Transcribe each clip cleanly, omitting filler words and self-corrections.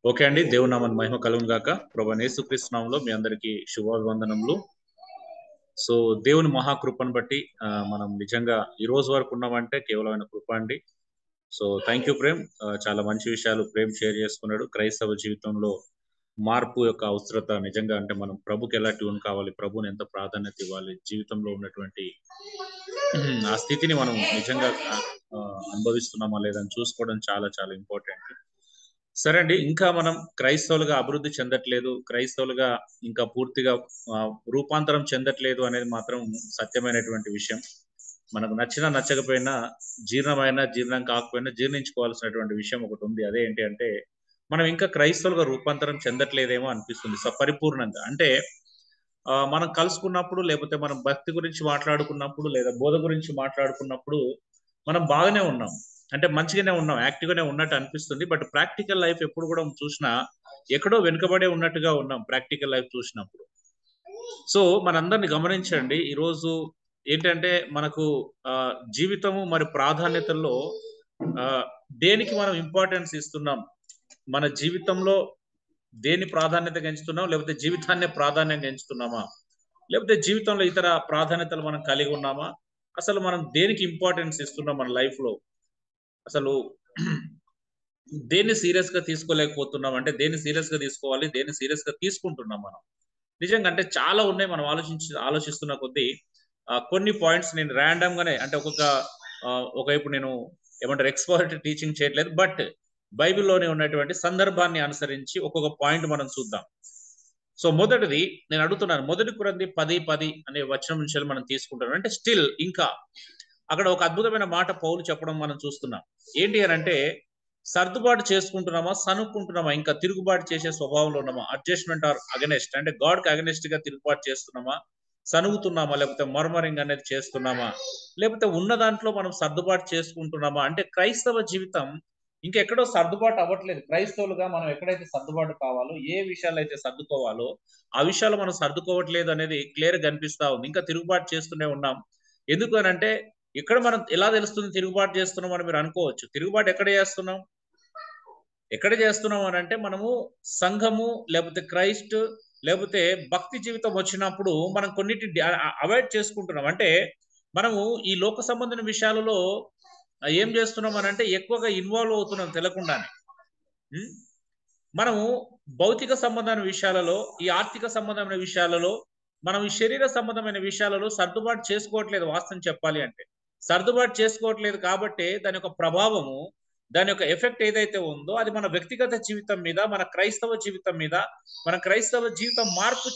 Okay అండి, దేవుని నామమున మహిమ కలుగును గాక. ప్రభువైన యేసుక్రీస్తు నామములో మీ అందరికీ శుభాభివందనములు. సో దేవుని మహాకృపను బట్టి మనం నిజంగా ఈ రోజు వరకు ఉన్నామంటే కేవలం ఆయన కృప అండి. So thank you Prem. చాలా మంచి విషయాలు ప్రేమ్ షేర్ చేసుకున్నాడు. క్రైస్తవ జీవితంలో మార్పు యొక్క అవసరత నిజంగా, అంటే మనం ప్రభుకి ఎలా ట్యూన్ కావాలి, ప్రభుని ఎంత ప్రాధాన్యత ఇవ్వాలి, జీవితంలో ఉన్నటువంటి ఆ స్థితిని మనం నిజంగా అనుభవిస్తున్నామా లేదని చూసుకోవడం చాలా చాలా ఇంపార్టెంట్. సరే అండి, ఇంకా మనం క్రైస్తవులుగా అభివృద్ధి చెందట్లేదు, క్రైస్తవులుగా ఇంకా పూర్తిగా రూపాంతరం చెందట్లేదు అనేది మాత్రం సత్యమైనటువంటి విషయం. మనకు నచ్చినా నచ్చకపోయినా, జీర్ణం కాకపోయినా జీర్ణించుకోవాల్సినటువంటి విషయం ఒకటి ఉంది. అదే ఏంటి అంటే, మనం ఇంకా క్రైస్తవులుగా రూపాంతరం చెందట్లేదేమో అనిపిస్తుంది పరిపూర్ణంగా. అంటే మనం కలుసుకున్నప్పుడు, లేకపోతే మనం భక్తి గురించి మాట్లాడుకున్నప్పుడు, లేదా బోధ గురించి మాట్లాడుకున్నప్పుడు మనం బాగానే ఉన్నాం, అంటే మంచిగానే ఉన్నాం, యాక్టివ్గానే ఉన్నట్టు అనిపిస్తుంది. బట్ ప్రాక్టికల్ లైఫ్ ఎప్పుడు కూడా చూసినా ఎక్కడో వెనుకబడే ఉన్నట్టుగా ఉన్నాం ప్రాక్టికల్ లైఫ్ చూసినప్పుడు. సో మనందరిని గమనించండి, ఈరోజు ఏంటంటే మనకు జీవితము మరి ప్రాధాన్యతల్లో దేనికి మనం ఇంపార్టెన్స్ ఇస్తున్నాం, మన జీవితంలో దేని ప్రాధాన్యత ఎంచుతున్నాం, లేకపోతే జీవితాన్ని ప్రాధాన్యంగా ఎంచుతున్నామా, లేకపోతే జీవితంలో ఇతర ప్రాధాన్యతలు మనం కలిగి ఉన్నామా, అసలు మనం దేనికి ఇంపార్టెన్స్ ఇస్తున్నాం మన లైఫ్ లో, అసలు దేన్ని సీరియస్ గా తీసుకోలేకపోతున్నాం, అంటే దేన్ని సీరియస్ గా తీసుకోవాలి, దేన్ని సీరియస్ గా తీసుకుంటున్నాం మనం. నిజంగా అంటే చాలా ఉన్నాయి, మనం ఆలోచిస్తున్న కొద్దీ కొన్ని పాయింట్స్ నేను ర్యాండమ్ గానే, అంటే ఒకవైపు నేను ఏమంటారు ఎక్స్పర్ట్ టీచింగ్ చేయట్లేదు, బట్ బైబిల్లోనే ఉన్నటువంటి సందర్భాన్ని అనుసరించి ఒక్కొక్క పాయింట్ మనం చూద్దాం. సో మొదటిది నేను అడుగుతున్నాను, 1 కొరింథీ 10:10 అనే వచనం నుంచి మనం తీసుకుంటాం. అంటే స్టిల్ ఇంకా అక్కడ ఒక అద్భుతమైన మాట పౌలు చెప్పడం మనం చూస్తున్నాం. ఏంటి అని అంటే, సర్దుబాటు చేసుకుంటున్నామా, సనుక్కుంటున్నామా, ఇంకా తిరుగుబాటు చేసే స్వభావంలో ఉన్నామా, అడ్జస్ట్మెంట్ ఆర్ అగనెస్ట్, అంటే గాడ్కి అగనెస్ట్ గా తిరుగుబాటు చేస్తున్నామా, సనుగుతున్నామా, లేకపోతే మర్మరింగ్ అనేది చేస్తున్నామా, లేకపోతే ఉన్న దాంట్లో మనం సర్దుబాటు చేసుకుంటున్నామా. అంటే క్రైస్తవ జీవితం ఇంకెక్కడో సర్దుబాటు అవ్వట్లేదు. క్రైస్తవులుగా మనం ఎక్కడైతే సర్దుబాటు కావాలో, ఏ విషయాలు అయితే సర్దుకోవాలో ఆ విషయాలు మనం సర్దుకోవట్లేదు అనేది క్లియర్ గా కనిపిస్తా ఉంది. ఇంకా తిరుగుబాటు చేస్తూనే ఉన్నాం. ఎందుకు అని అంటే, ఇక్కడ మనం ఎలా తెలుస్తుంది తిరుగుబాటు చేస్తున్నాం అని మీరు అనుకోవచ్చు. తిరుగుబాటు ఎక్కడ చేస్తున్నాం అని అంటే, మనము సంఘము, లేకపోతే క్రైస్ట్, లేకపోతే భక్తి జీవితం వచ్చినప్పుడు మనం కొన్నిటిని అవాయిడ్ చేసుకుంటున్నాం. అంటే మనము ఈ లోక సంబంధమైన విషయాలలో ఏం చేస్తున్నాం అని అంటే, ఎక్కువగా ఇన్వాల్వ్ అవుతున్నాం తెలియకుండానే. మనము భౌతిక సంబంధమైన విషయాలలో, ఈ ఆర్థిక సంబంధమైన విషయాలలో, మనం ఈ శరీర సంబంధమైన విషయాలలో సర్దుబాటు చేసుకోవట్లేదు. వాస్తవం చెప్పాలి అంటే సర్దుబాటు చేసుకోవట్లేదు. కాబట్టి దాని యొక్క ప్రభావము, దాని యొక్క ఎఫెక్ట్ ఏదైతే ఉందో అది మన వ్యక్తిగత జీవితం మీద, మన క్రైస్తవ జీవితం మీద, మన క్రైస్తవ జీవితం మార్పు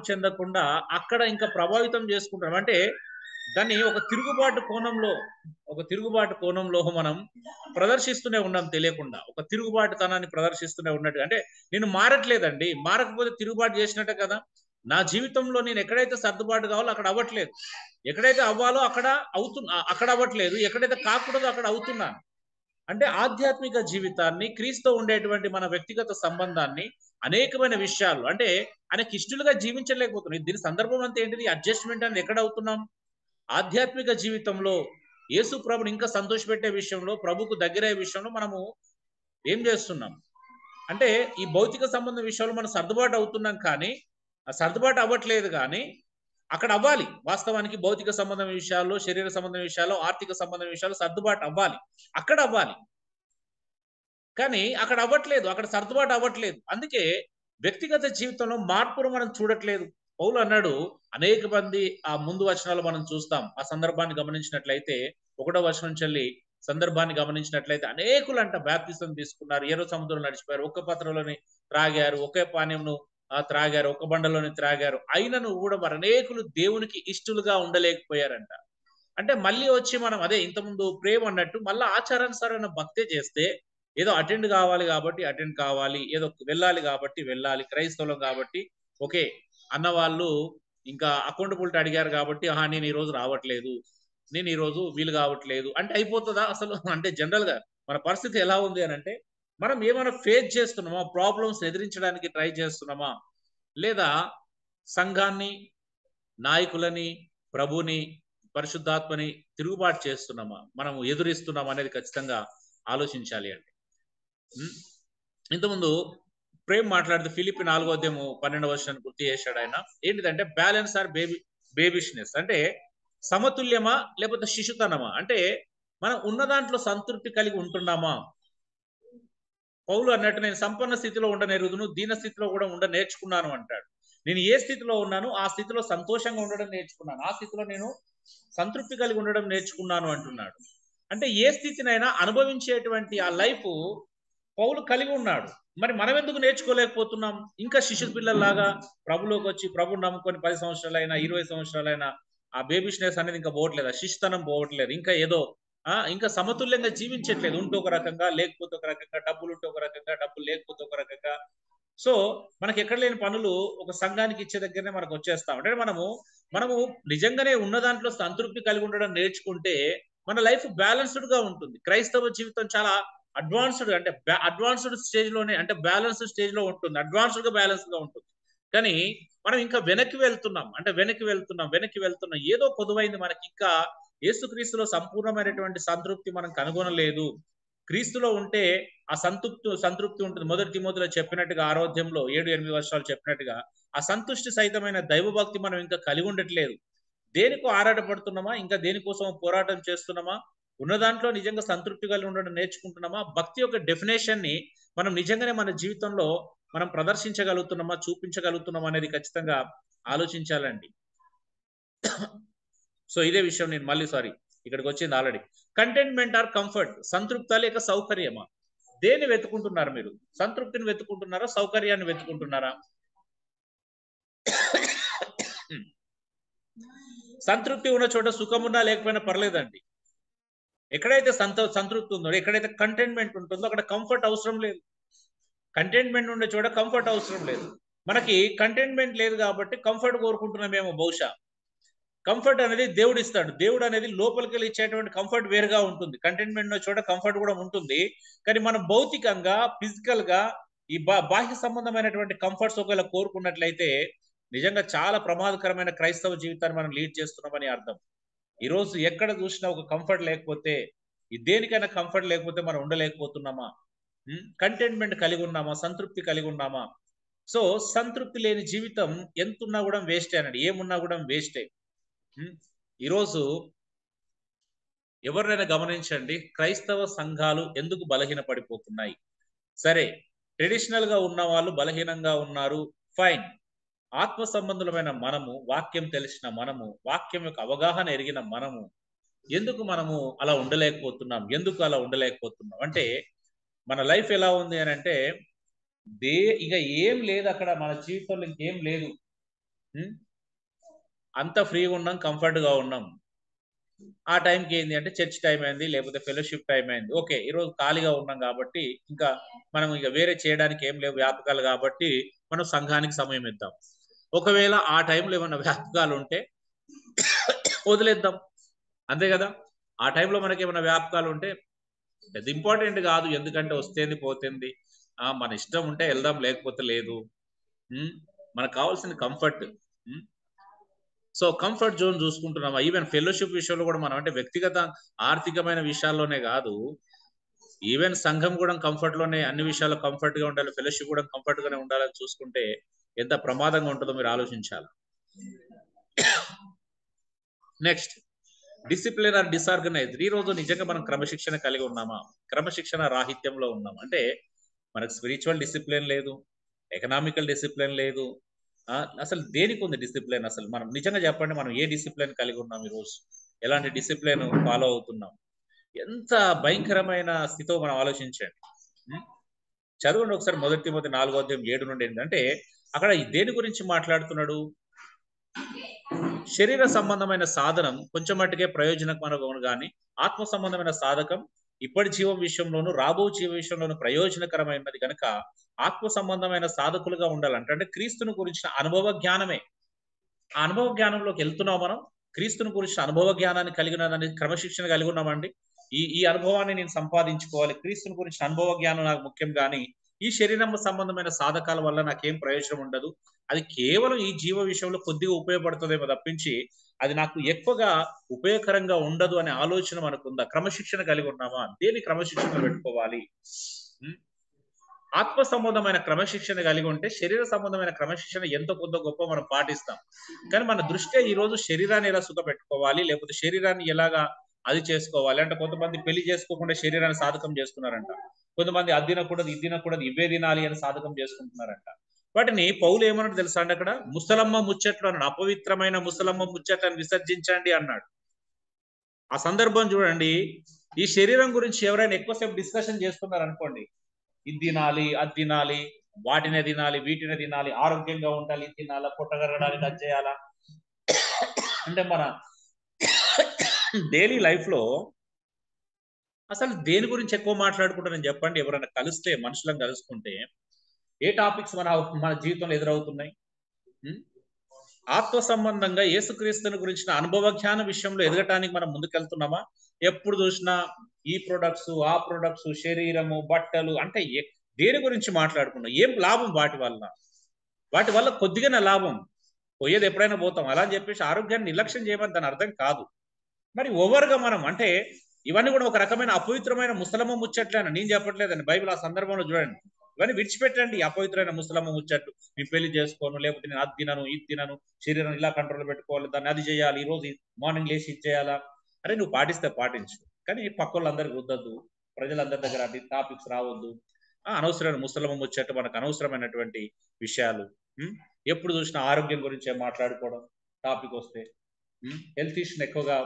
చెందకుండా అక్కడ ఇంకా ప్రభావితం చేసుకుంటాం. అంటే దాన్ని ఒక తిరుగుబాటు కోణంలో మనం ప్రదర్శిస్తూనే ఉన్నాం తెలియకుండా. ఒక తిరుగుబాటుతనాన్ని ప్రదర్శిస్తూనే ఉన్నట్టు. అంటే నేను మారట్లేదండి, మారకపోతే తిరుగుబాటు చేసినట్టే కదా. నా జీవితంలో నేను ఎక్కడైతే సర్దుబాటు కావాలో అక్కడ అవ్వట్లేదు, ఎక్కడైతే అవ్వాలో అక్కడ అవ్వట్లేదు, ఎక్కడైతే కాకూడదో అక్కడ అవుతున్నాను. అంటే ఆధ్యాత్మిక జీవితాన్ని, క్రీస్తు ఉండేటువంటి మన వ్యక్తిగత సంబంధాన్ని, అనేకమైన విషయాలు అంటే ఆయనకి ఇష్టలుగా జీవించలేకపోతున్నాం. దీని సందర్భం అంతా ఏంటిది, అడ్జస్ట్మెంట్ అనేది ఎక్కడ అవుతున్నాం. ఆధ్యాత్మిక జీవితంలో యేసు ప్రభుని ఇంకా సంతోషపెట్టే విషయంలో, ప్రభుకు దగ్గరయ్యే విషయంలో మనము ఏం చేస్తున్నాం అంటే, ఈ భౌతిక సంబంధం విషయంలో మనం సర్దుబాటు అవుతున్నాం, కానీ సర్దుబాటు అవ్వట్లేదు. కానీ అక్కడ అవ్వాలి. వాస్తవానికి భౌతిక సంబంధం విషయాల్లో, శరీర సంబంధం విషయాల్లో, ఆర్థిక సంబంధం విషయాల్లో సర్దుబాటు అవ్వాలి, అక్కడ అవ్వాలి. కానీ అక్కడ అవ్వట్లేదు, అక్కడ సర్దుబాటు అవ్వట్లేదు. అందుకే వ్యక్తిగత జీవితంలో మార్పును మనం చూడట్లేదు. పౌలు అన్నాడు, అనేక మంది ఆ ముందు వచనాలు మనం చూస్తాం. ఆ సందర్భాన్ని గమనించినట్లయితే, 1వ వచనం చెల్లి సందర్భాన్ని గమనించినట్లయితే, అనేకులంట బాప్తిసం తీసుకున్నారు, ఏరో సముద్రం నడిచిపోయారు, ఒక్క పత్రలోని త్రాగారు, ఒకే పానీయంను త్రాగారు, ఒక్క బండలోని త్రాగారు, అయినను కూడా మరి అనేకులు దేవునికి ఇష్టలుగా ఉండలేకపోయారంట. అంటే మళ్ళీ వచ్చి మనం అదే ఇంతకుముందు ప్రేమ అన్నట్టు మళ్ళీ ఆచారానుసారమైన భక్తే చేస్తే, ఏదో అటెండ్ కావాలి కాబట్టి అటెండ్ కావాలి, ఏదో వెళ్ళాలి కాబట్టి వెళ్ళాలి, క్రైస్తవులం కాబట్టి ఓకే అన్న వాళ్ళు ఇంకా అకౌంటబిలిటీ అడిగారు కాబట్టి నేను ఈ రోజు రావట్లేదు, నేను ఈ రోజు వీలు కావట్లేదు అంటే అయిపోతుందా అసలు. అంటే జనరల్ గా మన పరిస్థితి ఎలా ఉంది అని అంటే, మనం ఏమైనా ఫేస్ చేస్తున్నామా, ప్రాబ్లమ్స్ ఎదిరించడానికి ట్రై చేస్తున్నామా, లేదా సంఘాన్ని, నాయకులని, ప్రభుని, పరిశుద్ధాత్మని తిరుగుబాటు చేస్తున్నామా, మనం ఎదురిస్తున్నామా అనేది ఖచ్చితంగా ఆలోచించాలి అండి. ఇంతకుముందు ప్రేమ్ మాట్లాడితే ఫిలిప్పి 4వ అధ్యాయము 12వ వచనాన్ని గుర్తు చేశాడు ఆయన. ఏంటిదంటే బ్యాలెన్స్ ఆర్ బేబిష్నెస్ అంటే సమతుల్యమా లేకపోతే శిశుతనమా, అంటే మనం ఉన్న దాంట్లో సంతృప్తి కలిగి ఉంటున్నామా. పౌలు అన్నట్టు నేను సంపన్న స్థితిలో ఉండనేరుగుదును, దీన స్థితిలో కూడా ఉండ నేర్చుకున్నాను అంటాడు. నేను ఏ స్థితిలో ఉన్నాను ఆ స్థితిలో సంతోషంగా ఉండడం నేర్చుకున్నాను, ఆ స్థితిలో నేను సంతృప్తి కలిగి ఉండడం నేర్చుకున్నాను అంటున్నాడు. అంటే ఏ స్థితినైనా అనుభవించేటువంటి ఆ లైఫ్ పౌలు కలిగి ఉన్నాడు. మరి మనం ఎందుకు నేర్చుకోలేకపోతున్నాం? ఇంకా శిశు పిల్లల్లాగా ప్రభులోకి వచ్చి ప్రభుని నమ్ముకొని 10 సంవత్సరాలైనా 20 సంవత్సరాలైనా ఆ బేబిష్నెస్ అనేది ఇంకా పోవట్లేదు, శిశుతనం పోవట్లేదు, ఇంకా ఏదో ఇంకా సమతుల్యంగా జీవించట్లేదు. ఉంటే ఒక రకంగా, లేకపోతే ఒక రకంగా, డబ్బులు ఉంటే ఒక రకంగా, డబ్బులు లేకపోతే ఒక రకంగా. సో మనకి ఎక్కడ లేని పనులు ఒక సంఘానికి ఇచ్చే దగ్గరనే మనకు వచ్చేస్తాం. అంటే మనము నిజంగానే ఉన్న దాంట్లో సంతృప్తి కలిగి ఉండడం నేర్చుకుంటే మన లైఫ్ బ్యాలెన్స్డ్ గా ఉంటుంది. క్రైస్తవ జీవితం చాలా అడ్వాన్స్డ్, అంటే అడ్వాన్స్డ్ స్టేజ్ లోనే, అంటే బ్యాలెన్స్డ్ స్టేజ్ లో ఉంటుంది, అడ్వాన్స్డ్ గా బ్యాలెన్స్ గా ఉంటుంది. కానీ మనం ఇంకా వెనక్కి వెళ్తున్నాం, అంటే వెనక్కి వెళ్తున్నాం. ఏదో కొదువైంది మనకి, ఇంకా యేసుక్రీస్తులో సంపూర్ణమైనటువంటి సంతృప్తి మనం కనుగొనలేదు. క్రీస్తులో ఉంటే ఆ సంతృప్తి ఉంటుంది. మొదటి తిమోతిలో చెప్పినట్టుగా 6వ అధ్యాయంలో 7-8 వర్షాలు చెప్పినట్టుగా ఆ సంతుష్టి సహితమైన దైవభక్తి మనం ఇంకా కలిగి ఉండట్లేదు. దేనికో ఆరాటపడుతున్నామా, ఇంకా దేనికోసం పోరాటం చేస్తున్నామా, ఉన్న దాంట్లో నిజంగా సంతృప్తి కలిగి ఉండడం నేర్చుకుంటున్నామా, భక్తి యొక్క డెఫినేషన్ ని మనం నిజంగానే మన జీవితంలో మనం ప్రదర్శించగలుగుతున్నామా, చూపించగలుగుతున్నామా అనేది ఖచ్చితంగా ఆలోచించాలండి. సో ఇదే విషయం నేను మళ్ళీ ఇక్కడికి వచ్చింది ఆల్రెడీ. కంటెంట్మెంట్ ఆర్ కంఫర్ట్, సంతృప్త లేక సౌకర్యమా? దేన్ని వెతుకుంటున్నారు మీరు? సంతృప్తిని వెతుకుంటున్నారా, సౌకర్యాన్ని వెతుకుంటున్నారా? సంతృప్తి ఉన్న చోట సుఖం ఉన్నా లేకపోయినా పర్లేదండి. ఎక్కడైతే సంతృప్తి ఉందో, ఎక్కడైతే కంటెంట్మెంట్ ఉంటుందో అక్కడ కంఫర్ట్ అవసరం లేదు. కంటెంట్మెంట్ ఉండే చోట కంఫర్ట్ అవసరం లేదు. మనకి కంటెంట్మెంట్ లేదు కాబట్టి కంఫర్ట్ కోరుకుంటున్నామేమో బహుశా. కంఫర్ట్ అనేది దేవుడు ఇస్తాడు. దేవుడు అనేది లోపలికి వెళ్ళి ఇచ్చేటువంటి కంఫర్ట్ వేరుగా ఉంటుంది. కంటెంట్మెంట్ ఉన్న చోట కంఫర్ట్ కూడా ఉంటుంది. కానీ మనం భౌతికంగా, ఫిజికల్ గా ఈ బాహ్య సంబంధమైనటువంటి కంఫర్ట్స్ ఒకవేళ కోరుకున్నట్లయితే నిజంగా చాలా ప్రమాదకరమైన క్రైస్తవ జీవితాన్ని మనం లీడ్ చేస్తున్నామని అర్థం. ఈరోజు ఎక్కడ చూసినా ఒక కంఫర్ట్ లేకపోతే, దేనికైనా కంఫర్ట్ లేకపోతే మనం ఉండలేకపోతున్నామా? కంటెంట్మెంట్ కలిగి ఉన్నామా, సంతృప్తి కలిగి ఉన్నామా? సో సంతృప్తి లేని జీవితం ఎంతున్నా కూడా వేస్టే అనండి, ఏమున్నా కూడా వేస్టే. ఈరోజు ఎవరినైనా గమనించండి, క్రైస్తవ సంఘాలు ఎందుకు బలహీన పడిపోతున్నాయి? సరే, ట్రెడిషనల్ గా ఉన్న వాళ్ళు బలహీనంగా ఉన్నారు, ఫైన్. ఆత్మ సంబంధులమైన మనము, వాక్యం తెలిసిన మనము, వాక్యం యొక్క అవగాహన ఎరిగిన మనము ఎందుకు అలా ఉండలేకపోతున్నాం? అంటే మన లైఫ్ ఎలా ఉంది అని అంటే, ఇక ఏం లేదు అక్కడ, మన జీవితంలో ఇంకేం లేదు. అంత ఫ్రీగా ఉన్నాం, కంఫర్ట్ గా ఉన్నాం. ఆ టైంకి ఏంది అంటే చర్చ్ టైం అయింది, లేకపోతే ఫెలోషిప్ టైం అయింది. ఓకే, ఈరోజు ఖాళీగా ఉన్నాం కాబట్టి ఇంకా మనం ఇక వేరే చేయడానికి ఏం లేవు వ్యాపకాలు కాబట్టి మనం సంఘానికి సమయం ఇద్దాం. ఒకవేళ ఆ టైంలో ఏమైనా వ్యాపకాలు ఉంటే వదిలేద్దాం, అంతే కదా. ఆ టైంలో మనకి ఏమైనా వ్యాపకాలు ఉంటే పెద్ద ఇంపార్టెంట్ కాదు, ఎందుకంటే వస్తేంది పోతుంది, మన ఇష్టం ఉంటే వెళ్దాం, లేకపోతే లేదు. మనకు కావాల్సిన కంఫర్ట్. సో కంఫర్ట్ జోన్ చూసుకుంటున్నామా? ఈవెన్ ఫెలోషిప్ విషయంలో కూడా మనం, అంటే వ్యక్తిగత ఆర్థికమైన విషయాల్లోనే కాదు, ఈవెన్ సంఘం కూడా కంఫర్ట్ లోనే, అన్ని విషయాల్లో కంఫర్ట్ గా ఉండాలి, ఫెలోషిప్ కూడా కంఫర్ట్ గానే ఉండాలని చూసుకుంటే ఎంత ప్రమాదంగా ఉంటుందో మీరు ఆలోచించాలి. Next, discipline or disorganized. ఈ రోజు నిజంగా మనం క్రమశిక్షణ కలిగి ఉన్నామా, క్రమశిక్షణ రాహిత్యంలో ఉన్నాం? అంటే మనకు స్పిరిచువల్ డిసిప్లిన్ లేదు, ఎకనామికల్ డిసిప్లిన్ లేదు, అసలు దేనికి ఉంది డిసిప్లిన్? అసలు మనం నిజంగా చెప్పండి, మనం ఏ డిసిప్లిన్ కలిగి ఉన్నాం ఈరోజు? ఎలాంటి డిసిప్లిన్ ఫాలో అవుతున్నాం? ఎంత భయంకరమైన స్థితిలో మనం ఆలోచించండి. చదవండి ఒకసారి మొదటి తిమోతి 4వ అధ్యాయం 7 నుండి 8. అంటే అక్కడ దేని గురించి మాట్లాడుతున్నాడు? శరీర సంబంధమైన సాధనం కొంచెం మట్టుకే ప్రయోజనకరమైన కానీ ఆత్మ సంబంధమైన సాధకం ఇప్పటి జీవం విషయంలోను రాబో జీవ విషయంలోను ప్రయోజనకరమైనది కనుక ఆత్మ సంబంధమైన సాధకులుగా ఉండాలంటే, అంటే క్రీస్తుని గురించిన అనుభవ జ్ఞానమే. ఆ అనుభవ జ్ఞానంలోకి వెళ్తున్నాం మనం. క్రీస్తుని గురించిన అనుభవ జ్ఞానాన్ని కలిగిన క్రమశిక్షణ కలిగి ఉన్నామండి. ఈ అనుభవాన్ని నేను సంపాదించుకోవాలి, క్రీస్తుని గురించిన అనుభవ జ్ఞానం నాకు ముఖ్యం, కానీ ఈ శరీరం సంబంధమైన సాధకాల వల్ల నాకేం ప్రయోజనం ఉండదు. అది కేవలం ఈ జీవ విషయంలో కొద్దిగా ఉపయోగపడుతుందేమో తప్పించి అది నాకు ఎక్కువగా ఉపయోగకరంగా ఉండదు అనే ఆలోచన మనకుందా? క్రమశిక్షణ కలిగి ఉన్నామా? దేని క్రమశిక్షణ పెట్టుకోవాలి? ఆత్మ సంబంధమైన క్రమశిక్షణ కలిగి ఉంటే శరీర సంబంధమైన క్రమశిక్షణ ఎంతో కొంత గొప్ప మనం పాటిస్తాం. కానీ మన దృష్టి ఈ రోజు శరీరాన్ని ఎలా సుఖ పెట్టుకోవాలి, లేకపోతే శరీరాన్ని ఎలాగా అది చేసుకోవాలి అంటే కొంతమంది పెళ్లి చేసుకోకుండా శరీరాన్ని సాధకం చేస్తున్నారంట. కొంతమంది అది తినకూడదు, ఇది తినకూడదు, ఇవే తినాలి అని సాధకం చేసుకుంటున్నారంట. వాటిని పౌలు ఏమన్నాడు తెలుసా అండి అక్కడ? ముసలమ్మ ముచ్చట్లు అన్నాడు. అపవిత్రమైన ముసలమ్మ ముచ్చట్లను విసర్జించండి అన్నాడు. ఆ సందర్భం చూడండి. ఈ శరీరం గురించి ఎవరైనా ఎక్కువసేపు డిస్కషన్ చేస్తున్నారు అనుకోండి, ఇది తినాలి, అది తినాలి, వాటినే తినాలి, వీటినే తినాలి, ఆరోగ్యంగా ఉండాలి, ఇది తినాలా, పొట్టగరడానికి అది చేయాలా అంటే మన డైలీ లైఫ్ లో అసలు దేని గురించి ఎక్కువ మాట్లాడుకుంటారని చెప్పండి. ఎవరైనా కలిస్తే, మనుషులను కలుసుకుంటే ఏ టాపిక్స్ మన జీవితంలో ఎదురవుతున్నాయి? ఆత్మ సంబంధంగా యేసుక్రీస్తుని గురించిన అనుభవ జ్ఞాన విషయంలో ఎదగటానికి మనం ముందుకెళ్తున్నామా? ఎప్పుడు చూసినా ఈ ప్రొడక్ట్స్, ఆ ప్రొడక్ట్స్, శరీరము, బట్టలు అంటే దేని గురించి మాట్లాడుకున్నాం? ఏం లాభం వాటి వల్ల? వాటి వల్ల కొద్దిగానే లాభం. పోయేది ఎప్పుడైనా పోతాం. అలా అని చెప్పేసి ఆరోగ్యాన్ని నిర్లక్ష్యం చేయమని దాని అర్థం కాదు. మరి ఓవర్గా మనం అంటే ఇవన్నీ కూడా ఒక రకమైన అపవిత్రమైన ముసలమ్మ ముచ్చట్లేనా? నేను చెప్పట్లేదండి. బైబిల్ ఆ సందర్భంలో చూడండి. ఇవన్నీ విడిచిపెట్టండి. అపవిత్రమైన ముసలమ్మ ముచ్చట్లు. నేను పెళ్లి చేసుకోను, లేకపోతే నేను అది తినను, ఇది తినను, శరీరం ఇలా కంట్రోల్ పెట్టుకోవాలి, దాన్ని అది చేయాలి, ఈ రోజు మార్నింగ్ లేచి ఇది చేయాలా? అరే నువ్వు పాటిస్తే పాటించు, కానీ పక్క వాళ్ళందరికీ రుద్దద్దు, ప్రజలందరి దగ్గర అన్ని టాపిక్స్ రావద్దు. అనవసరమైన ముసలమ్మ ముచ్చట్లు, మనకు అనవసరమైనటువంటి విషయాలు. ఎప్పుడు చూసినా ఆరోగ్యం గురించే మాట్లాడుకోవడం టాపిక్ వస్తే, హెల్త్ ఇష్యూని ఎక్కువగా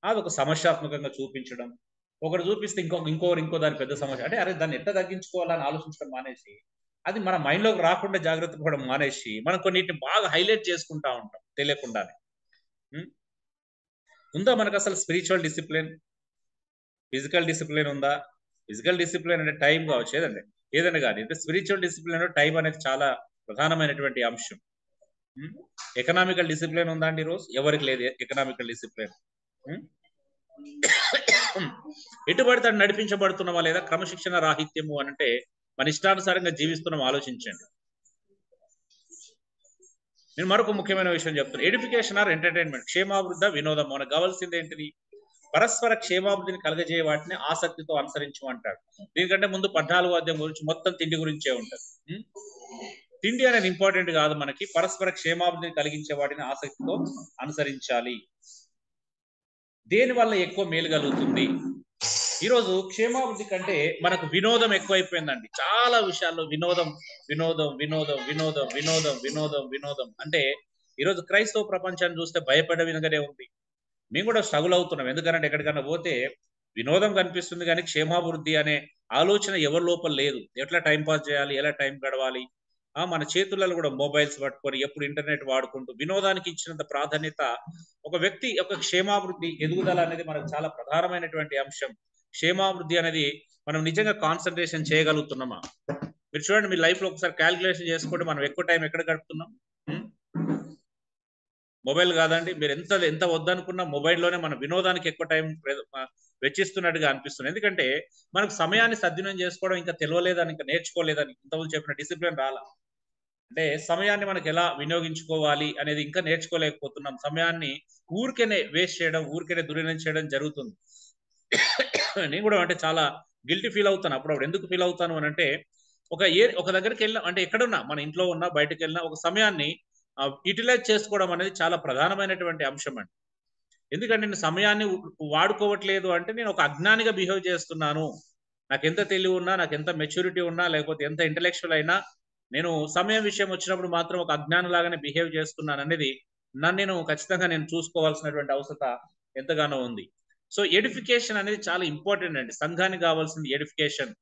అది ఒక సమస్యాత్మకంగా చూపించడం, ఒకటి చూపిస్తే ఇంకో దాని పెద్ద సమస్య అంటే అరే దాన్ని ఎట్లా తగ్గించుకోవాలని ఆలోచించడం మానేసి, అది మన మైండ్లోకి రాకుండా జాగ్రత్త పడడం మానేసి, మనం కొన్నిటిని బాగా హైలైట్ చేసుకుంటా ఉంటాం తెలియకుండానే. ఉందా మనకు అసలు స్పిరిచువల్ డిసిప్లిన్? ఫిజికల్ డిసిప్లిన్ ఉందా? ఫిజికల్ డిసిప్లిన్ అంటే టైం కావచ్చు, ఏదైనా కానీ అంటే స్పిరిచువల్ డిసిప్లిన్ టైం అనేది చాలా ప్రధానమైనటువంటి అంశం. ఎకనామికల్ డిసిప్లిన్ ఉందా అండి ఈరోజు? ఎవరికి లేదు ఎకనామికల్ డిసిప్లిన్. ఎటు పడితే నడిపించబడుతున్నామా లేదా? క్రమశిక్షణ రాహిత్యము అంటే మన ఇష్టానుసారంగా జీవిస్తున్నాం. ఆలోచించండి. నేను మరొక ముఖ్యమైన విషయం చెప్తాను. ఎడ్యుకేషన్ ఆర్ ఎంటర్టైన్మెంట్, క్షేమాభివృద్ధి, వినోదం. మనకు కావాల్సింది ఏంటిది? పరస్పర క్షేమాభివృద్ధిని కలగజేయ వాటిని ఆసక్తితో అనుసరించు అంటాడు. దీనికంటే ముందు 14వ అధ్యాయం గురించి మొత్తం తిండి గురించే ఉంటుంది. తిండి అనేది ఇంపార్టెంట్ కాదు మనకి. పరస్పర క్షేమాభివృద్ధిని కలిగించే వాటిని ఆసక్తితో అనుసరించాలి. దేని వల్ల ఎక్కువ మేలు కలుగుతుంది? ఈరోజు క్షేమాభివృద్ధి కంటే మనకు వినోదం ఎక్కువైపోయిందండి. చాలా విషయాల్లో వినోదం వినోదం వినోదం వినోదం వినోదం వినోదం వినోదం అంటే ఈరోజు క్రైస్తవ ప్రపంచాన్ని చూస్తే భయపడే విధంగానే ఉంది. మేము కూడా స్ట్రగుల్ అవుతున్నాం. ఎందుకంటే ఎక్కడికన్నా పోతే వినోదం కనిపిస్తుంది, కానీ క్షేమాభివృద్ధి అనే ఆలోచన ఎవరి లోపల లేదు. ఎట్లా టైం పాస్ చేయాలి, ఎలా టైం గడవాలి. మన చేతులలో కూడా మొబైల్స్ పట్టుకొని ఎప్పుడు ఇంటర్నెట్ వాడుకుంటూ వినోదానికి ఇచ్చినంత ప్రాధాన్యత ఒక వ్యక్తి యొక్క క్షేమాభివృద్ధి, ఎదుగుదల అనేది మనకు చాలా ప్రధానమైనటువంటి అంశం. క్షేమాభివృద్ధి అనేది మనం నిజంగా కాన్సన్ట్రేషన్ చేయగలుగుతున్నామా? మీరు చూడండి, మీ లైఫ్ లో ఒకసారి క్యాలిక్యులేషన్ చేసుకుంటే మనం ఎక్కువ టైం ఎక్కడ గడుపుతున్నాం? మొబైల్ కాదండి. మీరు ఎంత వద్దనుకున్నా మొబైల్లోనే మన వినోదానికి ఎక్కువ టైం వెచ్చిస్తున్నట్టుగా అనిపిస్తుంది. ఎందుకంటే మనకు సమయాన్ని సద్వినియోగం చేసుకోవడం ఇంకా తెలియలేదని, ఇంకా నేర్చుకోలేదని, ఇంతకుముందు చెప్పిన డిసిప్లిన్ రాలా. అంటే సమయాన్ని మనకు ఎలా వినియోగించుకోవాలి అనేది ఇంకా నేర్చుకోలేకపోతున్నాం. సమయాన్ని ఊరికేనే వేస్ట్ చేయడం, ఊరికేనే దుర్వినియోగం చేయడం జరుగుతుంది. నేను కూడా అంటే చాలా గిల్టీ ఫీల్ అవుతాను అప్పుడప్పుడు. ఎందుకు ఫీల్ అవుతాను అని అంటే ఒక దగ్గరికి వెళ్ళినా అంటే ఎక్కడున్నా, మన ఇంట్లో ఉన్నా బయటకు వెళ్ళినా ఒక సమయాన్ని యూటిలైజ్ చేసుకోవడం అనేది చాలా ప్రధానమైనటువంటి అంశం అండి. ఎందుకంటే నేను సమయాన్ని వాడుకోవట్లేదు అంటే నేను ఒక అజ్ఞానిగా బిహేవ్ చేస్తున్నాను. నాకు ఎంత తెలివి ఉన్నా, నాకు ఎంత మెచ్యూరిటీ ఉన్నా, లేకపోతే ఎంత ఇంటలెక్చువల్ అయినా, నేను సమయం విషయం వచ్చినప్పుడు మాత్రం ఒక అజ్ఞాని లాగానే బిహేవ్ చేస్తున్నాను అనేది నేను ఖచ్చితంగా చూసుకోవాల్సినటువంటి అవసరత ఎంతగానో ఉంది. సో ఎడిఫికేషన్ అనేది చాలా ఇంపార్టెంట్ అండి. సంఘానికి కావాల్సింది ఎడిఫికేషన్.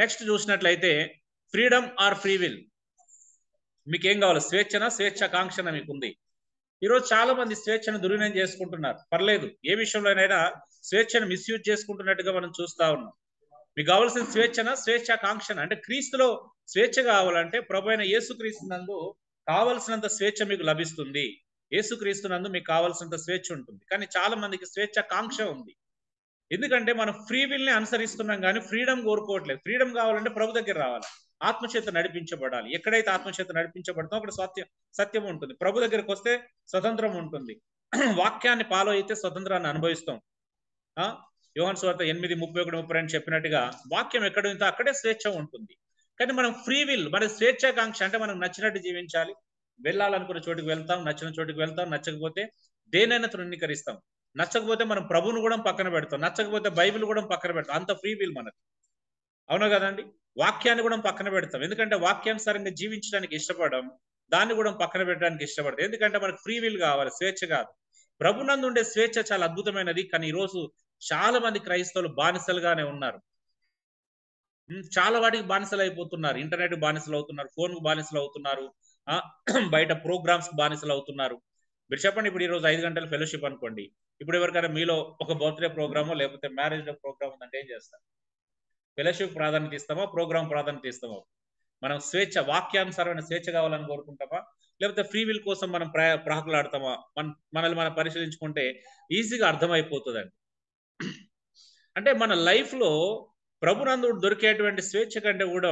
నెక్స్ట్ చూసినట్లయితే ఫ్రీడమ్ ఆర్ ఫ్రీ విల్. మీకేం కావాలి? స్వేచ్ఛనా, స్వేచ్ఛాకాంక్షణ మీకుంది? ఈరోజు చాలా మంది స్వేచ్ఛను దుర్వినియోగం చేసుకుంటున్నారు. పర్లేదు, ఏ విషయంలోనైనా స్వేచ్ఛను మిస్యూజ్ చేసుకుంటున్నట్టుగా మనం చూస్తా ఉన్నాం. మీకు కావాల్సిన స్వేచ్ఛన, స్వేచ్ఛాకాంక్షణ అంటే క్రీస్తులో స్వేచ్ఛ కావాలంటే ప్రభు అయిన యేసుక్రీస్తునందు కావలసినంత స్వేచ్ఛ మీకు లభిస్తుంది. యేసుక్రీస్తునందు మీకు కావాల్సినంత స్వేచ్ఛ ఉంటుంది. కానీ చాలా మందికి స్వేచ్ఛాకాంక్ష ఉంది. ఎందుకంటే మనం ఫ్రీ విల్ ని అనుసరిస్తున్నాం, కానీ ఫ్రీడమ్ కోరుకోవట్లేదు. ఫ్రీడమ్ కావాలంటే ప్రభు దగ్గర రావాలి. ఆత్మచేత నడిపించబడాలి. ఎక్కడైతే ఆత్మచేత నడిపించబడతామో అక్కడ సత్యం ఉంటుంది. ప్రభు దగ్గరికి వస్తే స్వతంత్రం ఉంటుంది. వాక్యాన్ని ఫాలో అయితే స్వతంత్రాన్ని అనుభవిస్తాం. యోహాను సువార్త 8:31-32 చెప్పినట్టుగా వాక్యం ఎక్కడ ఉందో అక్కడే స్వేచ్ఛ ఉంటుంది. కానీ మనం ఫ్రీ విల్, మన స్వేచ్ఛాకాంక్ష అంటే మనం నచ్చినట్టు జీవించాలి. వెళ్ళాలనుకున్న చోటుకి వెళ్తాం, నచ్చిన చోటుకి వెళ్తాం, నచ్చకపోతే దేనైనా తృణీకరిస్తాం. నచ్చకపోతే మనం ప్రభువును కూడా పక్కన పెడతాం, నచ్చకపోతే బైబిల్ కూడా పక్కన పెడతాం. అంత ఫ్రీ విల్ మనది. అవునా కదండి? వాక్యాన్ని కూడా పక్కన పెడతాం, ఎందుకంటే వాక్యానుసారంగా జీవించడానికి ఇష్టపడడం, దాన్ని కూడా పక్కన పెట్టడానికి ఇష్టపడతాం. ఎందుకంటే మనకు ఫ్రీ విల్ కావాలి, స్వేచ్ఛ కాదు. ప్రభునందు ఉండే స్వేచ్ఛ చాలా అద్భుతమైనది. కానీ ఈరోజు చాలా మంది క్రైస్తవులు బానిసలుగానే ఉన్నారు. చాలా వాటికి బానిసలు అయిపోతున్నారు. ఇంటర్నెట్ బానిసలు అవుతున్నారు, ఫోన్ కు బానిసలు అవుతున్నారు, బయట ప్రోగ్రామ్స్ కు బానిసలు అవుతున్నారు. మీరు చెప్పండి, ఇప్పుడు ఈ రోజు 5 గంటల ఫెలోషిప్ అనుకోండి. ఇప్పుడు ఎవరికైనా మీలో ఒక బర్త్డే ప్రోగ్రామో లేకపోతే మ్యారేజ్ ప్రోగ్రామ్ ఉందంటే ఏం చేస్తారు? ఫెలోషిప్ ప్రాధాన్యత ఇస్తామా, ప్రోగ్రామ్ ప్రాధాన్యత ఇస్తామా? మనం స్వేచ్ఛ, వాక్యానుసారమైన స్వేచ్ఛ కావాలని కోరుకుంటామా, లేకపోతే ఫ్రీ విల్ కోసం మనం ప్రాకులాడతామా? మనల్ని మనం పరిశీలించుకుంటే ఈజీగా అర్థమైపోతుందండి. అంటే మన లైఫ్ లో ప్రభునందు దొరికేటువంటి స్వేచ్ఛ కంటే కూడా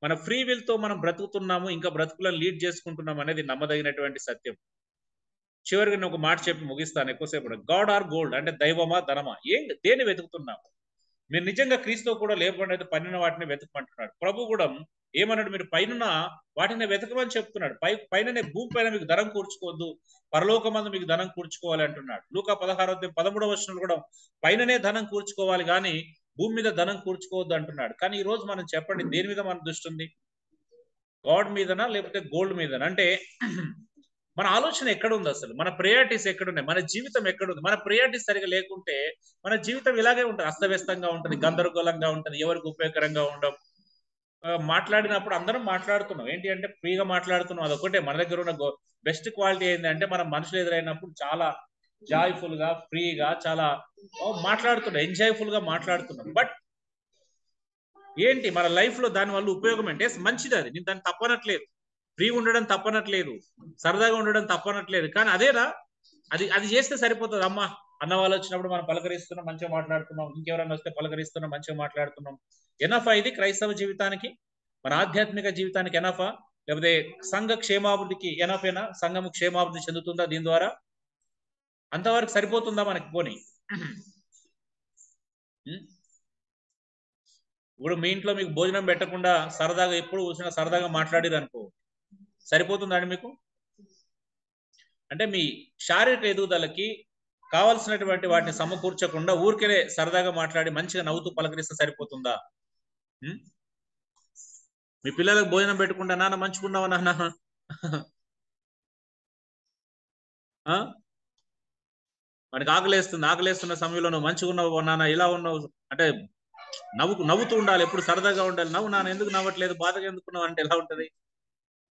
మన ఫ్రీ విల్ తో మనం బ్రతుకుతున్నాము, ఇంకా బ్రతుకులను లీడ్ చేసుకుంటున్నాం అనేది నమ్మదగినటువంటి సత్యం. చివరికి నేను ఒక మాట చెప్పి ముగిస్తాను ఎక్కువసేపు. గాడ్ ఆర్ గోల్డ్ అంటే దైవమా ధనమా, దేన్ని వెతుకుతున్నాము? మీరు నిజంగా క్రీస్తు కూడా లేకపోతే పైన వాటిని వెతకమంటున్నాడు. ప్రభు కూడా ఏమన్నాడు? మీరు పైన వాటిని వెతకమని చెప్తున్నాడు. పైననే భూమి పైన మీకు ధనం కూర్చుకోవద్దు, పరలోకమందు మీకు ధనం కూర్చుకోవాలి అంటున్నాడు. లూకా 16:13 కూడా పైననే ధనం కూర్చుకోవాలి కానీ భూమి మీద ధనం కూర్చుకోవద్దు అంటున్నాడు. కానీ ఈ రోజు మనం చెప్పండి, దేని మీద మన దృష్టి ఉంది? గాడ్ మీదనా లేకపోతే గోల్డ్ మీదనా? అంటే మన ఆలోచన ఎక్కడ ఉంది? అసలు మన ప్రయారిటీస్ ఎక్కడున్నాయి? మన జీవితం ఎక్కడుంది? మన ప్రయారిటీస్ సరిగా లేకుంటే మన జీవితం ఇలాగే ఉంటుంది, అస్తవ్యస్తంగా ఉంటుంది, గందరగోళంగా ఉంటుంది, ఎవరికి ఉపయోగకరంగా ఉండవు. మాట్లాడినప్పుడు అందరం మాట్లాడుతున్నాం, ఏంటి అంటే ఫ్రీగా మాట్లాడుతున్నాం. అదొకటే మన దగ్గర ఉన్న బెస్ట్ క్వాలిటీ ఏంటంటే మనం మనుషులు ఎదురైనప్పుడు చాలా జాయ్ఫుల్ గా, ఫ్రీగా, చాలా మాట్లాడుతున్నాం, ఎంజాయ్ఫుల్ గా మాట్లాడుతున్నాం. బట్ ఏంటి మన లైఫ్ లో దాని వల్ల ఉపయోగం అంటే మంచిది, అది నేను దాన్ని తప్పనట్లేదు. ఫ్రీగా ఉండడం తప్పనట్లేదు, సరదాగా ఉండడం తప్పనట్లేదు. కానీ అదేనా, అది చేస్తే సరిపోతుంది. అమ్మ అన్న వాళ్ళు వచ్చినప్పుడు మనం పలకరిస్తున్నాం, మంచిగా మాట్లాడుతున్నాం, ఇంకెవరైనా వస్తే పలకరిస్తున్నాం, మంచిగా మాట్లాడుతున్నాం. ఎనఫా ఇది క్రైస్తవ జీవితానికి, మన ఆధ్యాత్మిక జీవితానికి ఎనఫా? లేకపోతే సంఘ క్షేమాభివృద్ధికి ఎనఫేనా? సంఘము క్షేమాభివృద్ధి చెందుతుందా దీని ద్వారా? అంతవరకు సరిపోతుందా మనకి? పోనీ ఇప్పుడు మీ ఇంట్లో మీకు భోజనం పెట్టకుండా సరదాగా ఎప్పుడు కూర్చున్నా సరదాగా మాట్లాడిరు అనుకో, సరిపోతుందండి మీకు? అంటే మీ శారీరక ఎదుగుదలకి కావాల్సినటువంటి వాటిని సమకూర్చకుండా ఊరికే సరదాగా మాట్లాడి మంచిగా నవ్వుతూ పలకరిస్తే సరిపోతుందా? మీ పిల్లలకు భోజనం పెట్టుకుంటా, నాన్న మంచుకున్నావా నాన్న, మనకి ఆకలేస్తున్న సమయంలో నువ్వు మంచిగా ఉన్నావు నాన్న, ఇలా ఉన్నావు అంటే నవ్వుతూ ఉండాలి, ఎప్పుడు సరదాగా ఉండాలి. నవ్వు నాన్న, ఎందుకు నవ్వట్లేదు, బాధగా ఎందుకున్నావు అంటే ఎలా ఉంటది?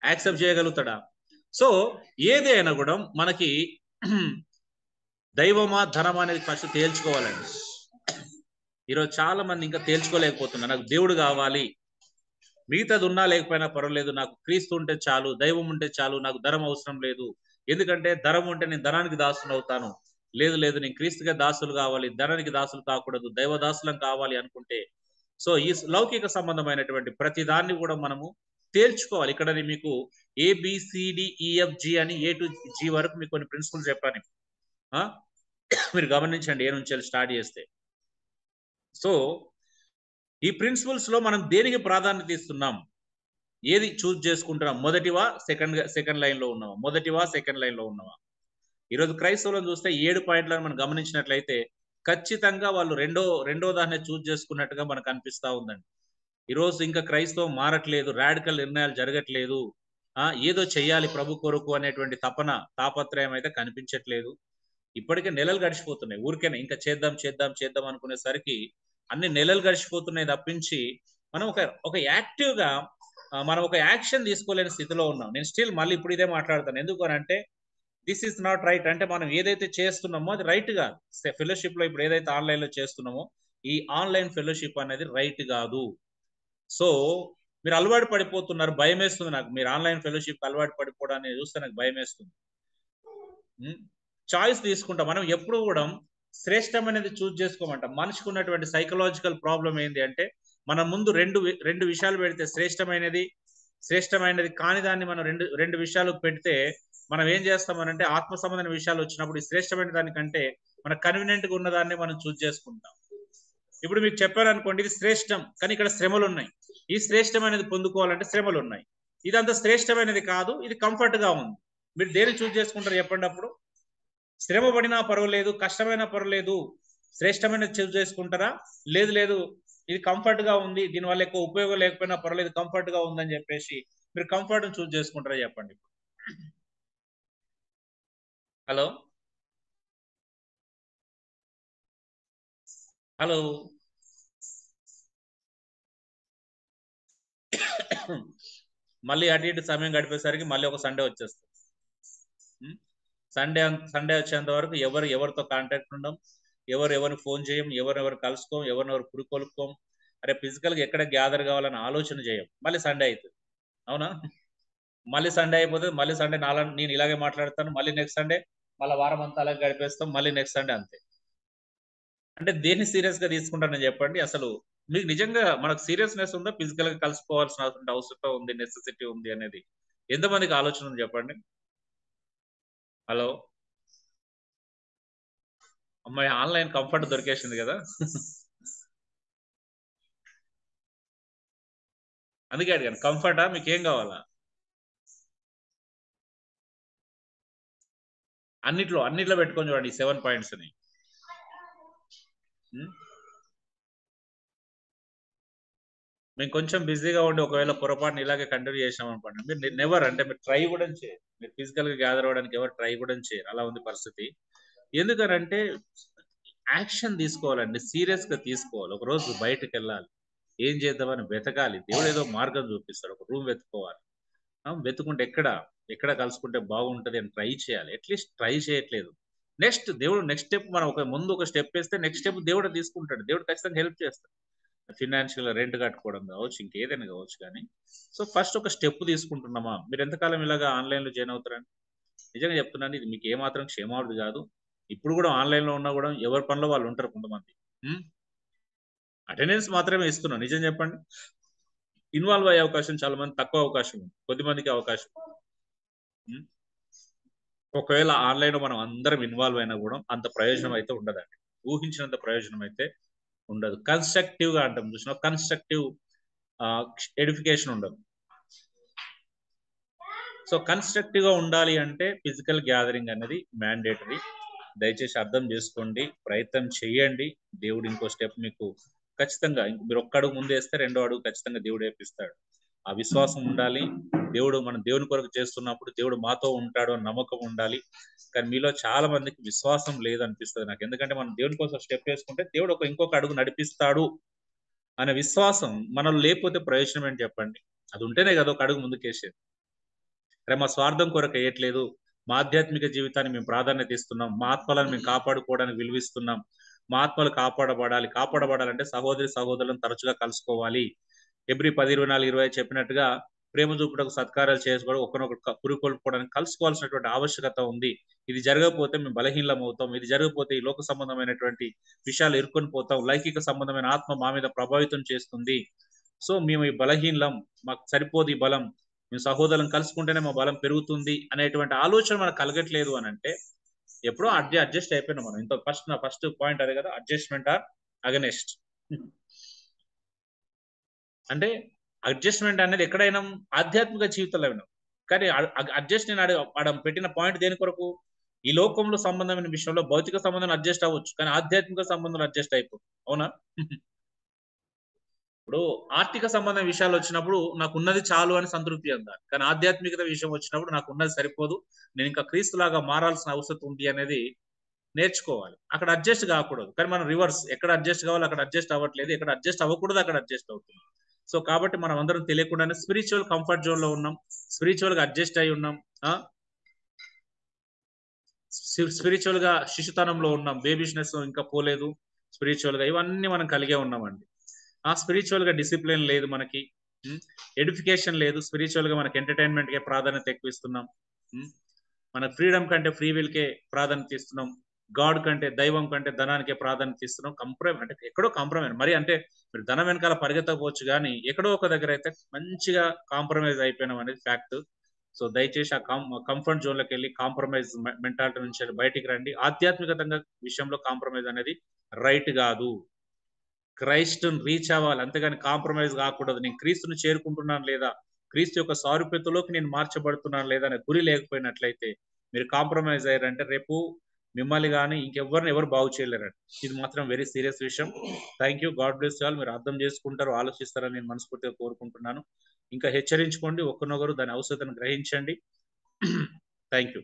యాక్సెప్ట్ చేయగలుగుతాడా? సో ఏదైనా కూడా మనకి దైవమా ధనమా అనేది ఫస్ట్ తేల్చుకోవాలండి. ఈరోజు చాలా మంది ఇంకా తేల్చుకోలేకపోతున్నారు. నాకు దేవుడు కావాలి, మిగతాది ఉన్నా లేకపోయినా పర్వాలేదు, నాకు క్రీస్తు ఉంటే చాలు, దైవం ఉంటే చాలు, నాకు ధనం అవసరం లేదు. ఎందుకంటే ధనం ఉంటే నేను ధనానికి దాసులు అవుతాను. లేదు నేను క్రీస్తుగా దాసులు కావాలి, ధనానికి దాసులు కాకూడదు, దైవ దాసులం కావాలి అనుకుంటే, సో ఈ లౌకిక సంబంధమైనటువంటి ప్రతి దాన్ని కూడా మనము తేల్చుకోవాలి. ఇక్కడ మీకు ABCDEFG అని A to G వరకు మీకు కొన్ని ప్రిన్సిపల్స్ చెప్పాను. మీరు గమనించండి, ఏ నుంచి స్టార్ట్ చేస్తే. సో ఈ ప్రిన్సిపల్స్ లో మనం దేనికి ప్రాధాన్యత ఇస్తున్నాం, ఏది చూజ్ చేసుకుంటున్నాం? మొదటివా సెకండ్ లైన్ లో ఉన్నావా? మొదటివా సెకండ్ లైన్ లో ఉన్నావా? ఈరోజు క్రైస్తవులను చూస్తే 7 పాయింట్లను మనం గమనించినట్లయితే ఖచ్చితంగా వాళ్ళు రెండో దాన్ని చూజ్ చేసుకున్నట్టుగా మనకు అనిపిస్తా ఉందండి. ఈరోజు ఇంకా క్రైస్తవం మారట్లేదు, రాడికల్ నిర్ణయాలు జరగట్లేదు, ఏదో చెయ్యాలి ప్రభు కొరకు అనేటువంటి తాపత్రయం అయితే కనిపించట్లేదు. ఇప్పటికే నెలలు గడిచిపోతున్నాయి, ఊరికేనే ఇంకా చేద్దాం అనుకునేసరికి అన్ని నెలలు గడిచిపోతున్నాయి తప్పించి మనం ఒక యాక్టివ్ గా మనం ఒక యాక్షన్ తీసుకోలేని స్థితిలో ఉన్నాం. నేను స్టిల్ మళ్ళీ ఇప్పుడు ఇదే మాట్లాడతాను. ఎందుకు అంటే దిస్ ఈస్ నాట్ రైట్. అంటే మనం ఏదైతే చేస్తున్నామో అది రైట్ కాదు. ఫెలోషిప్ లో ఇప్పుడు ఏదైతే ఆన్లైన్ లో చేస్తున్నామో ఈ ఆన్లైన్ ఫెలోషిప్ అనేది రైట్ కాదు. సో మీరు అలవాటు పడిపోతున్నారు, భయం వేస్తుంది నాకు. మీరు ఆన్లైన్ ఫెలోషిప్ అలవాటు పడిపోవడాన్ని చూస్తే నాకు భయం వేస్తుంది. చాయిస్ తీసుకుంటాం. మనం ఎప్పుడు కూడా శ్రేష్టమైనది చూజ్ చేసుకోమంటాం. మనిషికి ఉన్నటువంటి సైకలాజికల్ ప్రాబ్లం ఏంటి అంటే మన ముందు రెండు విషయాలు పెడితే శ్రేష్టమైనది కాని దాన్ని మనం రెండు విషయాలు పెడితే మనం ఏం చేస్తామనంటే ఆత్మ సంబంధమైన విషయాలు వచ్చినప్పుడు ఈ శ్రేష్టమైన దానికంటే మన కన్వీనియంట్ గా ఉన్న దాన్ని మనం చూస్ చేసుకుంటాం. ఇప్పుడు మీకు చెప్పాను అనుకోండి, ఇది శ్రేష్టం కానీ ఇక్కడ శ్రమలు ఉన్నాయి. ఈ శ్రేష్టమైనది పొందుకోవాలంటే శ్రమలు ఉన్నాయి. ఇదంత శ్రేష్టమైనది కాదు, ఇది కంఫర్ట్ గా ఉంది. మీరు దేన్ని చూస్ చేసుకుంటారు చెప్పండి? అప్పుడు శ్రమ పడినా పర్వాలేదు, కష్టమైనా పర్వాలేదు, శ్రేష్టమైనది చూస్ చేసుకుంటారా? లేదు లేదు, ఇది కంఫర్ట్ గా ఉంది, దీనివల్ల ఎక్కువ ఉపయోగం లేకపోయినా పర్వాలేదు, కంఫర్ట్ గా ఉందని చెప్పేసి మీరు కంఫర్ట్ చూస్ చేసుకుంటారా చెప్పండి? హలో హలో మళ్ళీ అటు ఇటు సమయం గడిపేసరికి మళ్ళీ ఒక సండే వచ్చేస్తుంది. సండే వచ్చేంత వరకు ఎవరితో కాంటాక్ట్ ఉండం, ఎవరిని ఫోన్ చేయం, ఎవరెవరు కలుసుకోం, ఎవరినెవరు పురుకొలుపుకోం. అరే ఫిజికల్గా ఎక్కడ గ్యాదర్ కావాలని ఆలోచన చేయం. మళ్ళీ సండే అవుతుంది. అవునా? మళ్ళీ సండే అయిపోతుంది. మళ్ళీ సండే నేను ఇలాగే మాట్లాడతాను. మళ్ళీ నెక్స్ట్ సండే మళ్ళీ వారం అంతా అలాగే గడిపేస్తాం. మళ్ళీ నెక్స్ట్ సండే అంతే. అంటే దేన్ని సీరియస్ గా తీసుకుంటానని చెప్పండి? అసలు మీకు నిజంగా మనకు సీరియస్నెస్ ఉందా? ఫిజికల్ గా కలుసుకోవాల్సిన అవసరం ఉంది, నెసెసిటీ ఉంది అనేది ఎంతమందికి ఆలోచన ఉంది చెప్పండి? హలో అమ్మాయి, ఆన్లైన్ కంఫర్ట్ దొరికేసింది కదా. అందుకే అడిగాను, కంఫర్టా మీకు ఏం కావాలా? అన్నిట్లో పెట్టుకొని చూడండి ఈ 7 పాయింట్స్ ని. మేము కొంచెం బిజీగా ఉండి ఒకవేళ పొరపాటున ఇలాగే కంటిన్యూ చేసాం అనుకోండి, మీరు నెవర్ అంటే మీరు ట్రై కూడా చేయరు, మీరు ఫిజికల్ గా గ్యాదర్ అవ్వడానికి ఎవరు ట్రై కూడా చేయరు. అలా ఉంది పరిస్థితి. ఎందుకనంటే యాక్షన్ తీసుకోవాలండి, సీరియస్ గా తీసుకోవాలి. ఒక రోజు బయటకు వెళ్ళాలి, ఏం చేద్దామని వెతకాలి. దేవుడు ఏదో మార్గం చూపిస్తాడు. ఒక రూమ్ వెతుకోవాలి. వెతుకుంటే ఎక్కడ కలుసుకుంటే బాగుంటది అని ట్రై చేయాలి. అట్లీస్ట్ ట్రై చేయట్లేదు. నెక్స్ట్ స్టెప్ మనం ఒక స్టెప్ వేస్తే నెక్స్ట్ స్టెప్ దేవుడు తీసుకుంటాడు. దేవుడు ఖచ్చితంగా హెల్ప్ చేస్తాడు. ఫినాన్షియల్ రెంట్ కట్టుకోవడం కావచ్చు, ఇంకేదైనా కావచ్చు. కానీ సో ఫస్ట్ ఒక స్టెప్ తీసుకుంటున్నామా? మీరు ఎంతకాలం ఇలాగా ఆన్లైన్ లో జాయిన్ అవుతారని నిజంగా చెప్తున్నాను, ఇది మీకు ఏమాత్రం క్షేమావధి కాదు. ఇప్పుడు కూడా ఆన్లైన్ లో ఉన్నా కూడా ఎవరి పనిలో వాళ్ళు ఉంటారు కొంతమంది. అటెండెన్స్ మాత్రమే ఇస్తున్నాం. నిజం చెప్పండి, ఇన్వాల్వ్ అయ్యే అవకాశం చాలా మంది తక్కువ అవకాశం ఉంది, కొద్దిమందికి అవకాశం. ఒకవేళ ఆన్లైన్ లో మనం అందరం ఇన్వాల్వ్ అయినా కూడా అంత ప్రయోజనం అయితే ఉండదండి. ఊహించినంత ప్రయోజనం అయితే ఉండదు. కన్స్ట్రక్టివ్ గా అంటాం చూసిన, కన్స్ట్రక్టివ్ ఎడిఫికేషన్ ఉండదు. సో కన్స్ట్రక్టివ్ గా ఉండాలి అంటే ఫిజికల్ గ్యాదరింగ్ అనేది మ్యాండేటరీ. దయచేసి అర్థం చేసుకోండి, ప్రయత్నం చేయండి. దేవుడు ఇంకో స్టెప్ మీకు ఖచ్చితంగా, మీరు ఒక్క అడుగు ముందేస్తే రెండో అడుగు ఖచ్చితంగా దేవుడు వేపిస్తాడు. ఆ విశ్వాసం ఉండాలి. మనం దేవుని కొరకు చేస్తున్నప్పుడు దేవుడు మాతో ఉంటాడు అని నమ్మకం ఉండాలి. కానీ మీలో చాలా మందికి విశ్వాసం లేదనిపిస్తుంది నాకు. ఎందుకంటే మనం దేవుని కోసం స్టెప్ వేసుకుంటే దేవుడు ఇంకొక అడుగు నడిపిస్తాడు అనే విశ్వాసం మనలో లేకపోతే ప్రయోజనం ఏంటి చెప్పండి? అది ఉంటేనే కదా ఒక అడుగు ముందుకేసేది. అరే మా స్వార్థం కొరకు వేయట్లేదు, మా ఆధ్యాత్మిక జీవితాన్ని మేము ప్రాధాన్యత ఇస్తున్నాం, మా ఆత్మలను మేము కాపాడుకోవడానికి విలువిస్తున్నాం. మా ఆత్మలు కాపాడబడాలంటే సహోదరులను తరచుగా కలుసుకోవాలి. ఎబ్రి 10:24-25 చెప్పినట్టుగా ప్రేమ చూపుటకు సత్కారాలు చేసుకోవడం, ఒకరినొకరు పురికొల్పుకోవడానికి కలుసుకోవాల్సినటువంటి ఆవశ్యకత ఉంది. ఇది జరగకపోతే మేము బలహీనం అవుతాం. ఇది జరగకపోతే ఈ లోక సంబంధమైనటువంటి విషయాలు ఇరుకొని పోతాం. లౌకిక సంబంధమైన ఆత్మ మా మీద ప్రభావితం చేస్తుంది. సో మేము ఈ బలహీనం, మాకు సరిపోదు ఈ బలం, మేము సహోదరులను కలుసుకుంటేనే మా బలం పెరుగుతుంది అనేటువంటి ఆలోచన మనకు కలగట్లేదు అని అంటే ఎప్పుడో అడ్జస్ట్ అయిపోయినాం మనం. ఇంత ఫస్ట్ పాయింట్ అదే కదా, అడ్జస్ట్మెంట్ ఆర్ అగనెస్ట్. అంటే అడ్జస్ట్మెంట్ అనేది ఎక్కడైనా ఆధ్యాత్మిక జీవితంలో అయినా, కానీ అడ్జస్ట్ నేను పెట్టిన పాయింట్ దేని కొరకు? ఈ లోకంలో సంబంధమైన విషయంలో భౌతిక సంబంధం అడ్జస్ట్ అవ్వచ్చు, కానీ ఆధ్యాత్మిక సంబంధం అడ్జస్ట్ అయిపోతుంది. అవునా? ఇప్పుడు ఆర్థిక సంబంధం విషయాలు వచ్చినప్పుడు నాకు ఉన్నది చాలు అని సంతృప్తి అందాలి, కానీ ఆధ్యాత్మికత విషయం వచ్చినప్పుడు నాకు ఉన్నది సరిపోదు, నేను ఇంకా క్రీస్తులాగా మారాల్సిన అవసరం ఉంది అనేది నేర్చుకోవాలి. అక్కడ అడ్జస్ట్ కాకూడదు. కానీ మనం రివర్స్, ఎక్కడ అడ్జస్ట్ కావాలి అక్కడ అడ్జస్ట్ అవ్వట్లేదు, ఎక్కడ అడ్జస్ట్ అవ్వకూడదు అక్కడ అడ్జస్ట్ అవుతుంది. సో కాబట్టి మనం అందరం తెలియకుండానే స్పిరిచువల్ కంఫర్ట్ జోన్ లో ఉన్నాం, స్పిరిచువల్ గా అడ్జస్ట్ అయి ఉన్నాం, స్పిరిచువల్ గా శిశుతనంలో ఉన్నాం, బేబీష్నెస్ ఇంకా పోలేదు. స్పిరిచువల్ గా ఇవన్నీ మనం కలిగే ఉన్నామండి. స్పిరిచువల్ గా డిసిప్లిన్ లేదు మనకి, ఎడ్యుకేషన్ లేదు. స్పిరిచువల్ గా మనకి ఎంటర్టైన్మెంట్ కే ప్రాధాన్యత ఎక్కువ ఇస్తున్నాం, మన ఫ్రీడమ్ కంటే ఫ్రీ విల్ కే ప్రాధాన్యత ఇస్తున్నాం. గాడ్ కంటే, దైవం కంటే ధనానికే ప్రాధాన్యత ఇస్తున్నాం. అంటే ఎక్కడో కాంప్రమైజ్ మరి అంటే మీరు ధనం వెనకాల పరిగెత్తకపోవచ్చు గానీ, ఎక్కడో ఒక దగ్గర అయితే మంచిగా కాంప్రమైజ్ అయిపోయినాం అనేది ఫ్యాక్ట్. సో, దయచేసి ఆ కంఫర్ట్ జోన్‌లోకెళ్ళి కాంప్రమైజ్ మెంటాలిటీ నుంచి బయటికి రండి. ఆధ్యాత్మికతంగా విషయంలో కాంప్రమైజ్ అనేది రైట్ గాదు. క్రైస్ట్‌ని రీచ్ అవ్వాలి. అంతేగాని కాంప్రమైజ్ గాకూడదు. నేను క్రీస్తుని చేరుకుంటున్నాను లేదా, క్రీస్తు యొక్క సారూప్యతలోకి నేను మార్చబడుతున్నాను లేదా అనే గురి లేకపోయినట్లయితే, మీరు కాంప్రమైజ్ అయ్యారంటే రేపు మిమ్మల్ని గాని ఇంకెవ్వరిని ఎవరు బాగు చేయలేరండి. ఇది మాత్రం వెరీ సీరియస్ విషయం. Thank you. God bless you all. మీరు అర్థం చేసుకుంటారు, ఆలోచిస్తారని నేను మనస్ఫూర్తిగా కోరుకుంటున్నాను. ఇంకా హెచ్చరించుకోండి. ఒకరినొకరు దాని అవసరతను గ్రహించండి. Thank you.